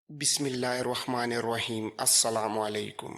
بسم اللہ الرحمن الرحیم۔ السلام علیکم۔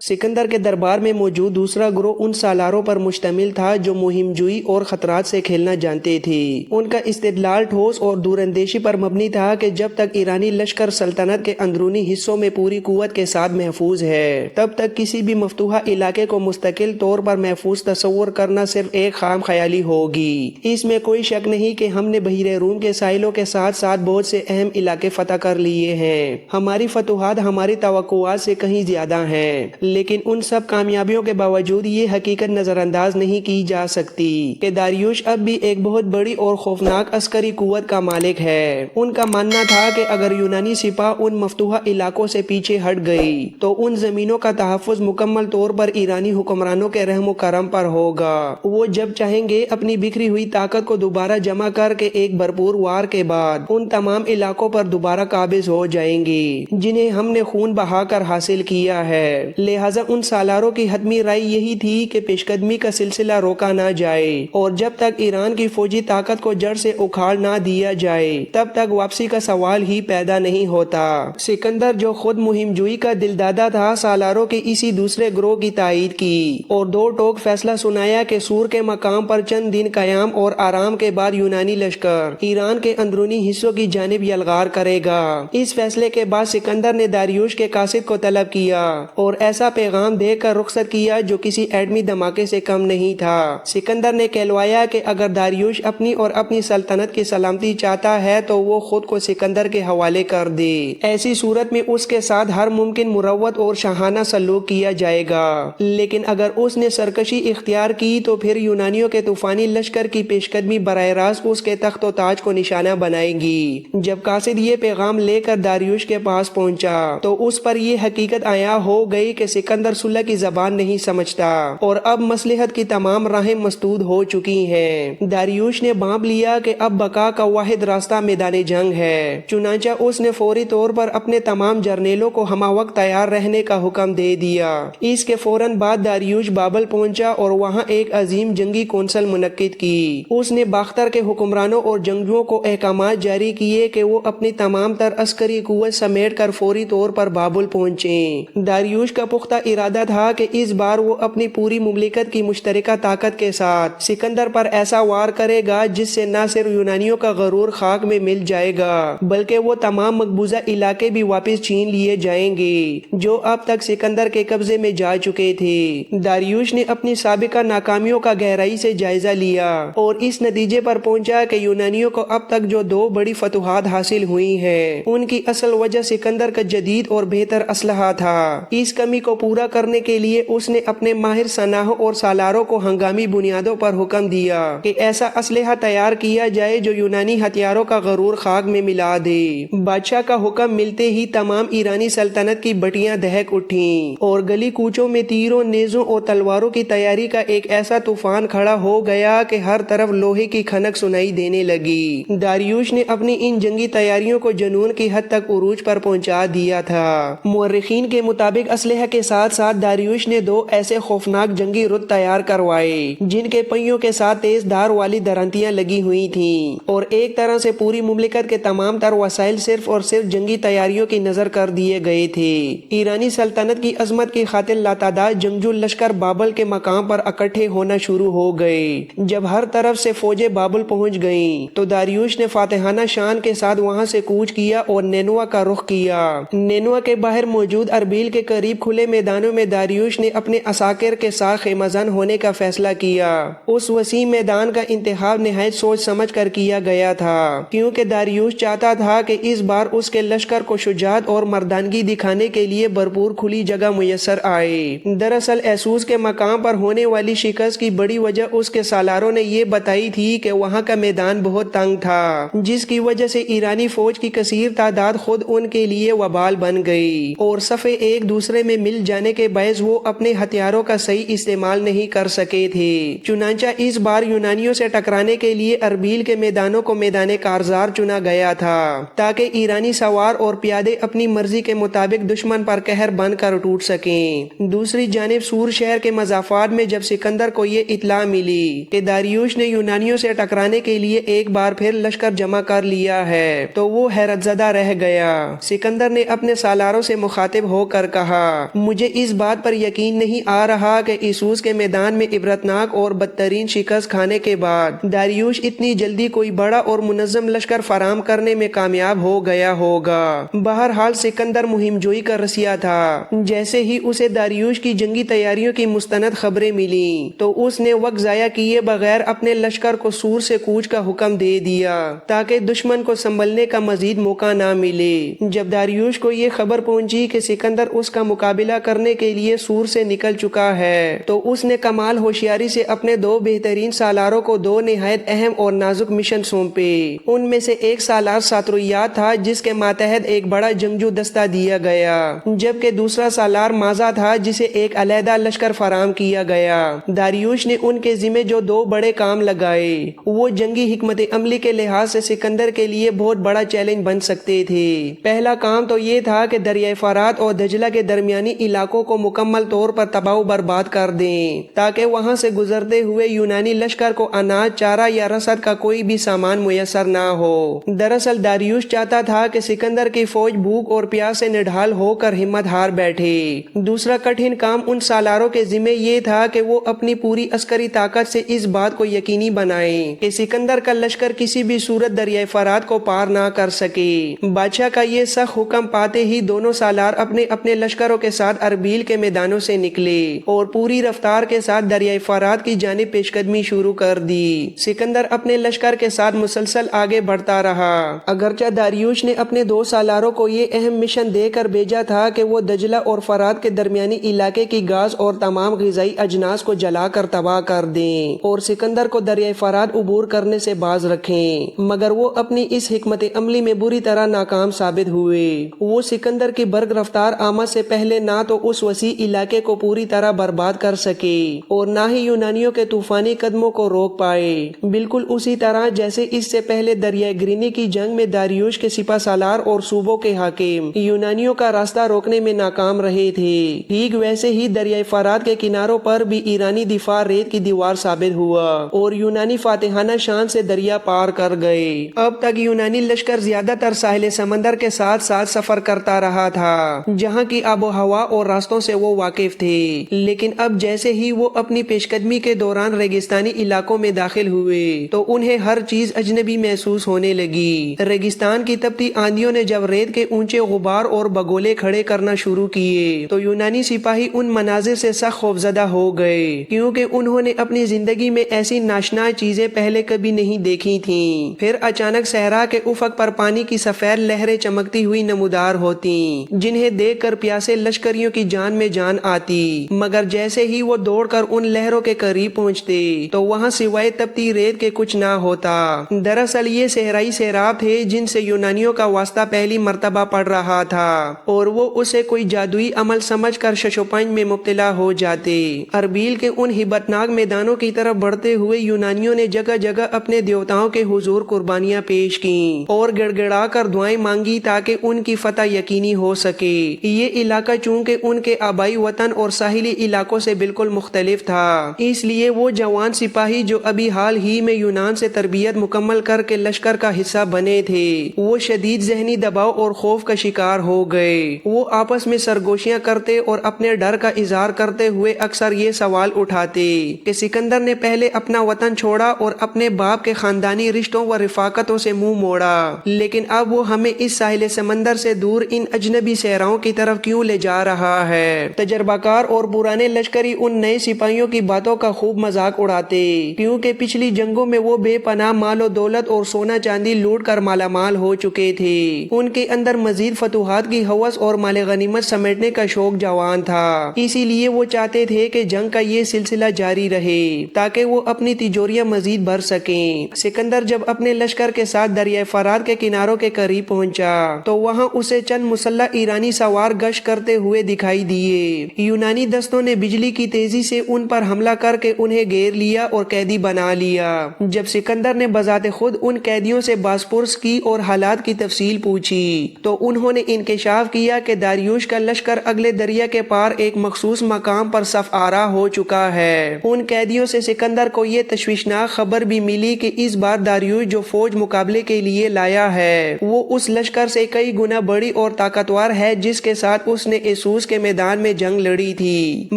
سکندر کے دربار میں موجود دوسرا گروہ ان سالاروں پر مشتمل تھا جو مہم جوئی اور خطرات سے کھیلنا جانتے تھے۔ ان کا استدلال ٹھوس اور دور اندیشی پر مبنی تھا کہ جب تک ایرانی لشکر سلطنت کے اندرونی حصوں میں پوری قوت کے ساتھ محفوظ ہے، تب تک کسی بھی مفتوحہ علاقے کو مستقل طور پر محفوظ تصور کرنا صرف ایک خام خیالی ہوگی۔ اس میں کوئی شک نہیں کہ ہم نے بحیرہ روم کے ساحلوں کے ساتھ ساتھ بہت سے اہم علاقے فتح کر لیے ہیں۔ ہماری فتوحات ہماری توقعات سے کہیں زیادہ ہیں، لیکن ان سب کامیابیوں کے باوجود یہ حقیقت نظر انداز نہیں کی جا سکتی کہ داریوش اب بھی ایک بہت بڑی اور خوفناک عسکری قوت کا مالک ہے۔ ان کا ماننا تھا کہ اگر یونانی سپاہ ان مفتوحہ علاقوں سے پیچھے ہٹ گئی تو ان زمینوں کا تحفظ مکمل طور پر ایرانی حکمرانوں کے رحم و کرم پر ہوگا۔ وہ جب چاہیں گے اپنی بکھری ہوئی طاقت کو دوبارہ جمع کر کے ایک بھرپور وار کے بعد ان تمام علاقوں پر دوبارہ قابض ہو جائیں گے جنہیں ہم نے خون بہا کر حاصل کیا ہے۔ لہٰذا ان سالاروں کی حتمی رائے یہی تھی کہ پیش قدمی کا سلسلہ روکا نہ جائے اور جب تک ایران کی فوجی طاقت کو جڑ سے اکھاڑ نہ دیا جائے تب تک واپسی کا سوال ہی پیدا نہیں ہوتا۔ سکندر جو خود مہم جوئی کا دلدادہ تھا، سالاروں کے اسی دوسرے گروہ کی تائید کی اور دو ٹوک فیصلہ سنایا کہ سور کے مقام پر چند دن قیام اور آرام کے بعد یونانی لشکر ایران کے اندرونی حصوں کی جانب یلغار کرے گا۔ اس فیصلے کے بعد سکندر نے داریوش کے قاصد کو طلب کیا اور ایسا پیغام دے کر رخصت کیا جو کسی ایٹمی دھماکے سے کم نہیں تھا۔ سکندر نے کہلوایا کہ اگر داریوش اپنی اور اپنی سلطنت کی سلامتی چاہتا ہے تو وہ خود کو سکندر کے حوالے کر دے۔ ایسی صورت میں اس کے ساتھ ہر ممکن مروت اور شاہانہ سلوک کیا جائے گا، لیکن اگر اس نے سرکشی اختیار کی تو پھر یونانیوں کے طوفانی لشکر کی پیش قدمی براہ راست اس کے تخت و تاج کو نشانہ بنائے گی۔ جب قاصد یہ پیغام لے کر داریوش کے پاس پہنچا تو اس پر یہ حقیقت عیاں ہو گئی کہ سکندر صلح کی زبان نہیں سمجھتا اور اب مصلحت کی تمام راہیں مسدود ہو چکی ہیں۔ داریوش نے بھانپ لیا کہ اب بقا کا واحد راستہ میدان جنگ ہے، چنانچہ اس نے فوری طور پر اپنے تمام جرنیلوں کو ہمہ وقت تیار رہنے کا حکم دے دیا۔ اس کے فوراً بعد داریوش بابل پہنچا اور وہاں ایک عظیم جنگی کونسل منعقد کی۔ اس نے باختر کے حکمرانوں اور جنگجوؤں کو احکامات جاری کیے کہ وہ اپنی تمام تر عسکری قوت سمیٹ کر فوری طور پر بابل پہنچیں۔ داریوش کا پختہ ارادہ تھا کہ اس بار وہ اپنی پوری مملکت کی مشترکہ طاقت کے ساتھ سکندر پر ایسا وار کرے گا جس سے نہ صرف یونانیوں کا غرور خاک میں مل جائے گا بلکہ وہ تمام مقبوضہ علاقے بھی واپس چھین لیے جائیں گے جو اب تک سکندر کے قبضے میں جا چکے تھے۔ داریوش نے اپنی سابقہ ناکامیوں کا گہرائی سے جائزہ لیا اور اس نتیجے پر پہنچا کہ یونانیوں کو اب تک جو دو بڑی فتوحات حاصل ہوئی ہیں ان کی اصل وجہ سکندر کا جدید اور بہتر اسلحہ تھا۔ اس کمی کو پورا کرنے کے لیے اس نے اپنے ماہر صناعوں اور سالاروں کو ہنگامی بنیادوں پر حکم دیا کہ ایسا اسلحہ تیار کیا جائے جو یونانی ہتھیاروں کا غرور خاک میں ملا دے۔ بادشاہ کا حکم ملتے ہی تمام ایرانی سلطنت کی بٹیاں دہک اٹھیں اور گلی کوچوں میں تیروں، نیزوں اور تلواروں کی تیاری کا ایک ایسا طوفان کھڑا ہو گیا کہ ہر طرف لوہے کی کھنک سنائی دینے لگی۔ داریوش نے اپنی ان جنگی تیاریوں کو جنون کی حد تک عروج پر پہنچا دیا تھا۔ مورخین کے مطابق اسلحہ کے ساتھ ساتھ داریوش نے دو ایسے خوفناک جنگی رتھ تیار کروائے جن کے پہیوں کے ساتھ تیز دھار والی درنتیاں لگی ہوئی تھیں اور ایک طرح سے پوری مملکت کے تمام تر وسائل صرف اور صرف جنگی تیاریوں کی نظر کر دیے گئے تھے۔ ایرانی سلطنت کی عظمت کی خاطر لاتعداد جنگجو لشکر بابل کے مقام پر اکٹھے ہونا شروع ہو گئے۔ جب ہر طرف سے فوجیں بابل پہنچ گئیں تو داریوش نے فاتحانہ شان کے ساتھ وہاں سے کوچ کیا اور نینوا کا رخ کیا۔ نینوا کے باہر موجود اربیل کے قریب کھلے میدانوں میں داریوش نے اپنے عساکر کے ساتھ خیمہ زن ہونے کا فیصلہ کیا۔ اس وسیع میدان کا انتخاب نہایت سوچ سمجھ کر کیا گیا تھا کیونکہ داریوش چاہتا تھا کہ اس بار اس کے لشکر کو شجاعت اور مردانگی دکھانے کے لیے بھرپور کھلی جگہ میسر آئے۔ دراصل ایسوس کے مقام پر ہونے والی شکست کی بڑی وجہ اس کے سالاروں نے یہ بتائی تھی کہ وہاں کا میدان بہت تنگ تھا، جس کی وجہ سے ایرانی فوج کی کثیر تعداد خود ان کے لیے وبال بن گئی اور صفیں ایک دوسرے میں مل مل جانے کے باعث وہ اپنے ہتھیاروں کا صحیح استعمال نہیں کر سکے تھے۔ چنانچہ اس بار یونانیوں سے ٹکرانے کے لیے اربیل کے میدانوں کو میدان کارزار چنا گیا تھا تاکہ ایرانی سوار اور پیادے اپنی مرضی کے مطابق دشمن پر قہر بن کر ٹوٹ سکیں۔ دوسری جانب سور شہر کے مضافات میں جب سکندر کو یہ اطلاع ملی کہ داریوش نے یونانیوں سے ٹکرانے کے لیے ایک بار پھر لشکر جمع کر لیا ہے تو وہ حیرت زدہ رہ گیا۔ سکندر نے اپنے سالاروں سے مخاطب ہو کر کہا، مجھے اس بات پر یقین نہیں آ رہا کہ اسوس کے میدان میں عبرتناک اور بدترین شکست کھانے کے بعد داریوش اتنی جلدی کوئی بڑا اور منظم لشکر فراہم کرنے میں کامیاب ہو گیا ہوگا۔ بہرحال سکندر مہم جوئی کا رسیا تھا۔ جیسے ہی اسے داریوش کی جنگی تیاریوں کی مستند خبریں ملیں تو اس نے وقت ضائع کیے بغیر اپنے لشکر کو سور سے کوچ کا حکم دے دیا تاکہ دشمن کو سنبھلنے کا مزید موقع نہ ملے۔ جب داریوش کو یہ خبر پہنچی کہ سکندر اس کا مقابلہ کرنے کے لیے سور سے نکل چکا ہے تو اس نے کمال ہوشیاری سے اپنے دو بہترین سالاروں کو دو نہایت اہم اور نازک مشن سونپے۔ ان میں سے ایک سالار ساترویات تھا جس کے ماتحت ایک بڑا جنگجو دستہ دیا گیا، جبکہ دوسرا سالار مازا تھا جسے ایک علیحدہ لشکر فراہم کیا گیا۔ داریوش نے ان کے ذمہ جو دو بڑے کام لگائے وہ جنگی حکمت عملی کے لحاظ سے سکندر کے لیے بہت بڑا چیلنج بن سکتے تھے۔ پہلا کام تو یہ تھا کہ دریائے فرات اور دجلہ کے درمیانی علاقوں کو مکمل طور پر تباہ و برباد کر دیں تاکہ وہاں سے گزرتے ہوئے یونانی لشکر کو اناج، چارہ یا رسد کا کوئی بھی سامان میسر نہ ہو۔ دراصل داریوش چاہتا تھا کہ سکندر کی فوج بھوک اور پیاس سے نڈھال ہو کر ہمت ہار بیٹھے۔ دوسرا کٹھن کام ان سالاروں کے ذمہ یہ تھا کہ وہ اپنی پوری عسکری طاقت سے اس بات کو یقینی بنائیں کہ سکندر کا لشکر کسی بھی صورت دریائے فرات کو پار نہ کر سکے۔ بادشاہ کا یہ سخت حکم پاتے ہی دونوں سالار اپنے اپنے لشکروں کے ساتھ اربیل کے میدانوں سے نکلے اور پوری رفتار کے ساتھ دریائے فرات کی جانب پیش قدمی شروع کر دی۔ سکندر اپنے لشکر کے ساتھ مسلسل آگے بڑھتا رہا، اگرچہ داریوش نے اپنے دو سالاروں کو یہ اہم مشن دے کر بھیجا تھا کہ وہ دجلہ اور فرات کے درمیانی علاقے کی گاز اور تمام غذائی اجناس کو جلا کر تباہ کر دیں اور سکندر کو دریائے فرات عبور کرنے سے باز رکھیں، مگر وہ اپنی اس حکمت عملی میں بری طرح ناکام ثابت ہوئے۔ وہ سکندر کی برق رفتار آمد سے پہلے نہ تو اس وسیع علاقے کو پوری طرح برباد کر سکے اور نہ ہی یونانیوں کے طوفانی قدموں کو روک پائے۔ بالکل اسی طرح جیسے اس سے پہلے دریائے گرینی کی جنگ میں داریوش کے سپہ سالار اور صوبوں کے حاکم یونانیوں کا راستہ روکنے میں ناکام رہے تھے، ٹھیک ویسے ہی دریائے فرات کے کناروں پر بھی ایرانی دفاع ریت کی دیوار ثابت ہوا اور یونانی فاتحانہ شان سے دریا پار کر گئے۔ اب تک یونانی لشکر زیادہ تر ساحل سمندر کے ساتھ ساتھ سفر کرتا رہا تھا جہاں کی آب و ہوا اور راستوں سے وہ واقف تھے، لیکن اب جیسے ہی وہ اپنی پیش قدمی کے دوران ریگستانی علاقوں میں داخل ہوئے تو انہیں ہر چیز اجنبی محسوس ہونے لگی۔ ریگستان کی تپتی آندھیوں نے جب ریت کے اونچے غبار اور بگولے کھڑے کرنا شروع کیے تو یونانی سپاہی ان مناظر سے سخت خوفزدہ ہو گئے کیونکہ انہوں نے اپنی زندگی میں ایسی ناشنا چیزیں پہلے کبھی نہیں دیکھی تھیں۔ پھر اچانک صحرا کے افق پر پانی کی سفید لہریں چمکتی ہوئی نمودار ہوتی جنہیں دیکھ کر پیاسے لشکریوں کی جان میں جان آتی، مگر جیسے ہی وہ دوڑ کر ان لہروں کے قریب پہنچتے تو وہاں سوائے تپتی ریت کے کچھ نہ ہوتا۔ دراصل یہ صحرائی سیراب تھے جن سے یونانیوں کا واسطہ پہلی مرتبہ پڑ رہا تھا اور وہ اسے کوئی جادوئی عمل سمجھ کر ششوپنج میں مبتلا ہو جاتے۔ اربیل کے ان ہبتناک میدانوں کی طرف بڑھتے ہوئے یونانیوں نے جگہ جگہ اپنے دیوتاؤں کے حضور قربانیاں پیش کیں اور گڑ گڑا کر دعائیں مانگی تاکہ ان کی فتح یقینی ہو سکے۔ یہ علاقہ چونکہ ان کے آبائی وطن اور ساحلی علاقوں سے بالکل مختلف تھا، اس لیے وہ جوان سپاہی جو ابھی حال ہی میں یونان سے تربیت مکمل کر کے لشکر کا حصہ بنے تھے وہ شدید ذہنی دباؤ اور خوف کا شکار ہو گئے۔ وہ آپس میں سرگوشیاں کرتے اور اپنے ڈر کا اظہار کرتے ہوئے اکثر یہ سوال اٹھاتے کہ سکندر نے پہلے اپنا وطن چھوڑا اور اپنے باپ کے خاندانی رشتوں و رفاقتوں سے منہ موڑا، لیکن اب وہ ہمیں اس ساحل سمندر سے دور ان اجنبی صحراؤں کی طرف کیوں لے جا رہا ہے؟ تجربہ کار اور پرانے لشکری ان نئے سپاہیوں کی باتوں کا خوب مذاق اڑاتے کیونکہ پچھلی جنگوں میں وہ بے پناہ مال و دولت اور سونا چاندی لوٹ کر مالا مال ہو چکے تھے۔ ان کے اندر مزید فتوحات کی ہوس اور مال غنیمت سمیٹنے کا شوق جوان تھا، اسی لیے وہ چاہتے تھے کہ جنگ کا یہ سلسلہ جاری رہے تاکہ وہ اپنی تجوریاں مزید بھر سکیں۔ سکندر جب اپنے لشکر کے ساتھ دریائے فرات کے کناروں کے قریب پہنچا تو وہاں اسے چند مسلح ایرانی سوار گشت کرتے ہوئے دکھائی دیے۔ یونانی دستوں نے بجلی کی تیزی سے ان پر حملہ کر کے انہیں گھیر لیا اور قیدی بنا لیا۔ جب سکندر نے بذات خود ان قیدیوں سے بازپرس کی اور حالات کی تفصیل پوچھی تو انہوں نے انکشاف کیا کہ داریوش کا لشکر اگلے دریا کے پار ایک مخصوص مقام پر صف آرا ہو چکا ہے۔ ان قیدیوں سے سکندر کو یہ تشویشناک خبر بھی ملی کہ اس بار داریوش جو فوج مقابلے کے لیے لایا ہے وہ اس لشکر سے کئی گنا بڑی اور طاقتور ہے جس کے ساتھ اس نے اسوس کے میدان میں جنگ لڑی تھی۔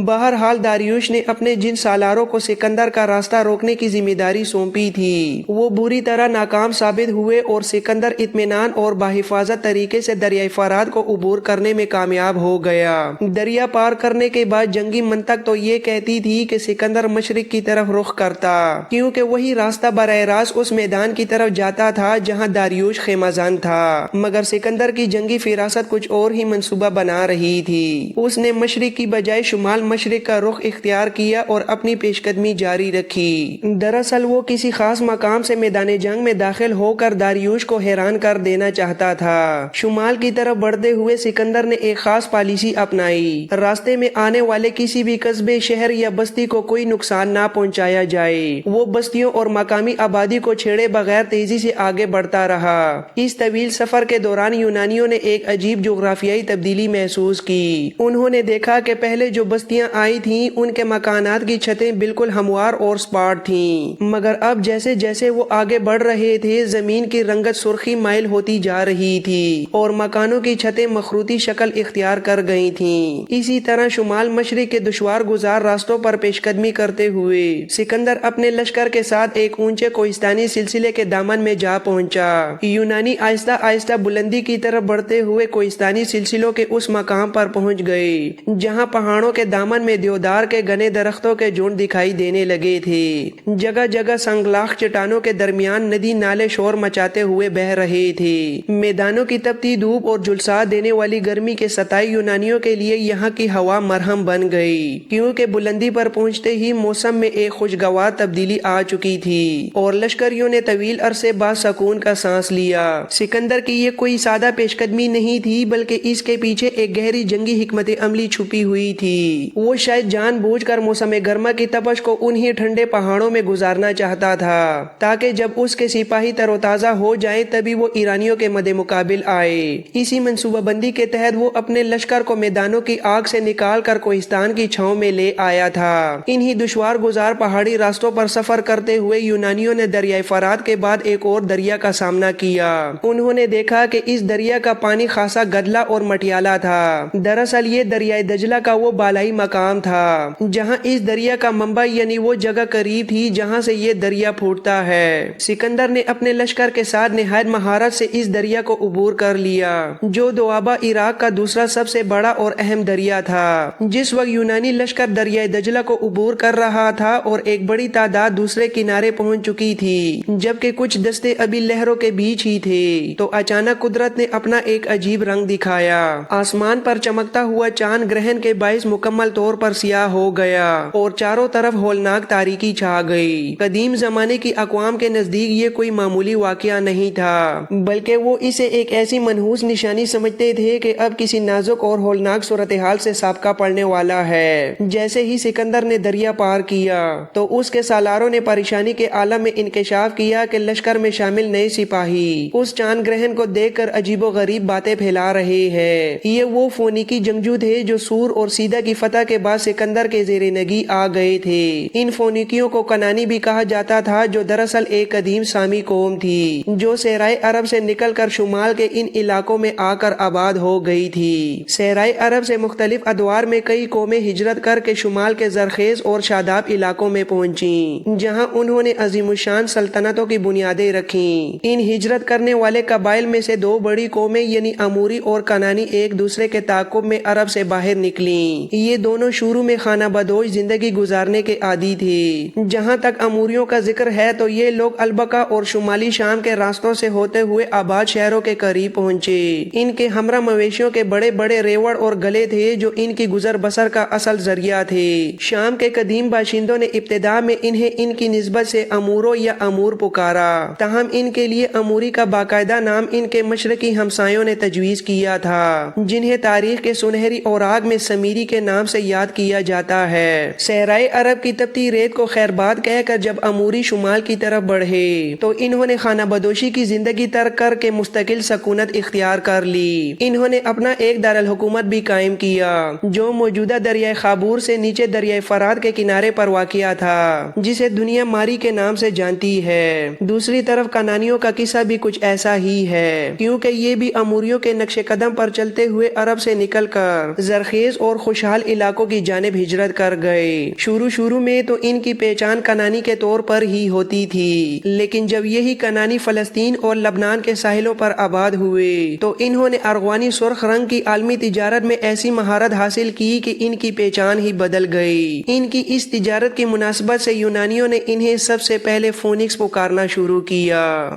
بہرحال داریوش نے اپنے جن سالاروں کو سکندر کا راستہ روکنے کی ذمہ داری سونپی تھی وہ بری طرح ناکام ثابت ہوئے اور سکندر اطمینان اور بحفاظت طریقے سے دریائے فرات کو عبور کرنے میں کامیاب ہو گیا۔ دریا پار کرنے کے بعد جنگی منطق تو یہ کہتی تھی کہ سکندر مشرق کی طرف رخ کرتا کیونکہ وہی راستہ براہ راست اس میدان کی طرف جاتا تھا جہاں داریوش خیمہ تھا، مگر سکندر کی جنگی فراست کچھ اور ہی منصوبہ بنا رہی تھی۔ اس نے مشرق کی بجائے شمال مشرق کا رخ اختیار کیا اور اپنی پیش قدمی جاری رکھی۔ دراصل وہ کسی خاص مقام سے میدان جنگ میں داخل ہو کر داریوش کو حیران کر دینا چاہتا تھا۔ شمال کی طرف بڑھتے ہوئے سکندر نے ایک خاص پالیسی اپنائی، راستے میں آنے والے کسی بھی قصبے، شہر یا بستی کو کوئی نقصان نہ پہنچایا جائے۔ وہ بستیوں اور مقامی آبادی کو چھیڑے بغیر تیزی سے آگے بڑھتا رہا۔ اس طویل سفر کے دوران یونانیوں نے ایک عجیب جغرافیائی تبدیلی محسوس کی۔ انہوں نے دیکھا کہ پہلے جو بستیاں آئی تھیں ان کے مکانات کی چھتیں بالکل ہموار اور سپاٹ تھیں، مگر اب جیسے جیسے وہ آگے بڑھ رہے تھے زمین کی رنگت سرخی مائل ہوتی جا رہی تھی اور مکانوں کی چھتیں مخروطی شکل اختیار کر گئی تھیں۔ اسی طرح شمال مشرق کے دشوار گزار راستوں پر پیش قدمی کرتے ہوئے سکندر اپنے لشکر کے ساتھ ایک اونچے کوہستانی سلسلے کے دامن میں جا پہنچا۔ یونانی آہستہ آہستہ بلندی کی طرف بڑھتے ہوئے کوہستانی سلسلوں کے اس مقام پر پہنچ گئے جہاں پہاڑوں کے دامن میں دیودار کے گھنے درختوں کے جھنڈ دکھائی دینے لگے تھے۔ جگہ جگہ سنگلاخ چٹانوں کے درمیان ندی نالے شور مچاتے ہوئے بہ رہے تھے۔ میدانوں کی تپتی دھوپ اور جھلسا دینے والی گرمی کے ستائی یونانیوں کے لیے یہاں کی ہوا مرہم بن گئی کیونکہ بلندی پر پہنچتے ہی موسم میں ایک خوشگوار تبدیلی آ چکی تھی اور لشکریوں نے طویل عرصے بعد سکون کا سانس لیا۔ سکندر کی یہ کوئی سادہ پیش قدمی نہیں تھی بلکہ اس کے پیچھے ایک گہری جنگی حکمت عملی چھپی ہوئی تھی۔ وہ شاید جان بوجھ کر موسم گرما کی تپش کو انہی ٹھنڈے پہاڑوں میں گزارنا چاہتا تھا تاکہ جب اس کے سپاہی تر و تازہ ہو جائیں تبھی وہ ایرانیوں کے مد مقابل آئے۔ اسی منصوبہ بندی کے تحت وہ اپنے لشکر کو میدانوں کی آگ سے نکال کر کوہستان کی چھاؤں میں لے آیا تھا۔ انہی دشوار گزار پہاڑی راستوں پر سفر کرتے ہوئے یونانیوں نے دریائے فرات کے بعد ایک اور دریا کا سامنا کیا۔ انہوں نے دیکھا کہ اس دریا کا پانی خاصا گدلا اور مٹیالا تھا۔ دراصل یہ دریائے دجلہ کا وہ بالائی مقام تھا جہاں اس دریا کا منبع یعنی وہ جگہ قریب تھی جہاں سے یہ دریا پھوٹتا ہے۔ سکندر نے اپنے لشکر کے ساتھ نہایت مہارت سے اس دریا کو عبور کر لیا جو دوآبہ عراق کا دوسرا سب سے بڑا اور اہم دریا تھا۔ جس وقت یونانی لشکر دریائے دجلہ کو عبور کر رہا تھا اور ایک بڑی تعداد دوسرے کنارے پہنچ چکی تھی جبکہ کچھ دستے ابھی لہروں کے بیچ ہی تھے تو اچانک قدرت نے اپنا ایک عجیب رنگ دکھایا۔ آسمان پر چمکتا ہوا چاند گرہن کے باعث مکمل طور پر سیاہ ہو گیا اور چاروں طرف ہولناک تاریکی چھا گئی۔ قدیم زمانے کی اقوام کے نزدیک یہ کوئی معمولی واقعہ نہیں تھا بلکہ وہ اسے ایک ایسی منحوس نشانی سمجھتے تھے کہ اب کسی نازک اور ہولناک صورتحال سے سابقہ پڑنے والا ہے۔ جیسے ہی سکندر نے دریا پار کیا تو اس کے سالاروں نے پریشانی کے عالم میں انکشاف کیا کہ لشکر میں شامل نئے سپاہی اس چاند گرہن کو دیکھ کر عجیب و غریب باتیں پھیلا رہے ہیں۔ یہ وہ فونیکی جنگجو تھے جو سور اور سیدھا کی فتح کے بعد سکندر کے زیر نگی آ گئے تھے۔ ان فونیکیوں کو کنانی بھی کہا جاتا تھا جو دراصل ایک قدیم سامی قوم تھی جو صحرائے عرب سے نکل کر شمال کے ان علاقوں میں آ کر آباد ہو گئی تھی۔ صحرائے عرب سے مختلف ادوار میں کئی قومیں ہجرت کر کے شمال کے زرخیز اور شاداب علاقوں میں پہنچیں جہاں انہوں نے عظیم الشان سلطنتوں کی بنیادیں رکھیں۔ ان ہجرت کرنے والے قبائل میں سے دو بڑی قومیں یعنی اموری اور کنانی ایک دوسرے کے تعاقب میں عرب سے باہر نکلیں۔ یہ دونوں شروع میں خانہ بدوش زندگی گزارنے کے عادی تھے۔ جہاں تک اموریوں کا ذکر ہے تو یہ لوگ البقا اور شمالی شام کے راستوں سے ہوتے ہوئے آباد شہروں کے قریب پہنچے۔ ان کے ہمراہ مویشیوں کے بڑے بڑے ریوڑ اور گلے تھے جو ان کی گزر بسر کا اصل ذریعہ تھے۔ شام کے قدیم باشندوں نے ابتدا میں انہیں ان کی نسبت سے امورو یا امور پکارا، تاہم ان کے لیے اموری کا باقاعدہ نام ان کے مشرقی ہمسایوں نے تجویز کیا تھا جنہیں تاریخ کے سنہری اوراق میں سمیری کے نام سے یاد کیا جاتا ہے۔ صحرائے عرب کی تپتی ریت کو خیر باد کہہ کر جب اموری شمال کی طرف بڑھے تو انہوں نے خانہ بدوشی کی زندگی ترک کر کے مستقل سکونت اختیار کر لی۔ انہوں نے اپنا ایک دارالحکومت بھی قائم کیا جو موجودہ دریائے خابور سے نیچے دریائے فرات کے کنارے پر واقع تھا، جسے دنیا ماری کے نام سے جانتی ہے۔ دوسری طرف کنانیوں کا قصہ بھی کچھ ایسا ہی ہے، کیونکہ یہ بھی اموریوں کے نقش قدم پر چلتے ہوئے عرب سے نکل کر زرخیز اور خوشحال علاقوں کی جانب ہجرت کر گئے۔ شروع میں تو ان کی پہچان کنانی کے طور پر ہی ہوتی تھی، لیکن جب یہی کنانی فلسطین اور لبنان کے ساحلوں پر آباد ہوئے تو انہوں نے ارغوانی سرخ رنگ کی عالمی تجارت میں ایسی مہارت حاصل کی کہ ان کی پہچان ہی بدل گئی۔ ان کی اس تجارت کی مناسبت سے یونانیوں نے انہیں سب سے پہلے فونکس پکارنا شروع کیا۔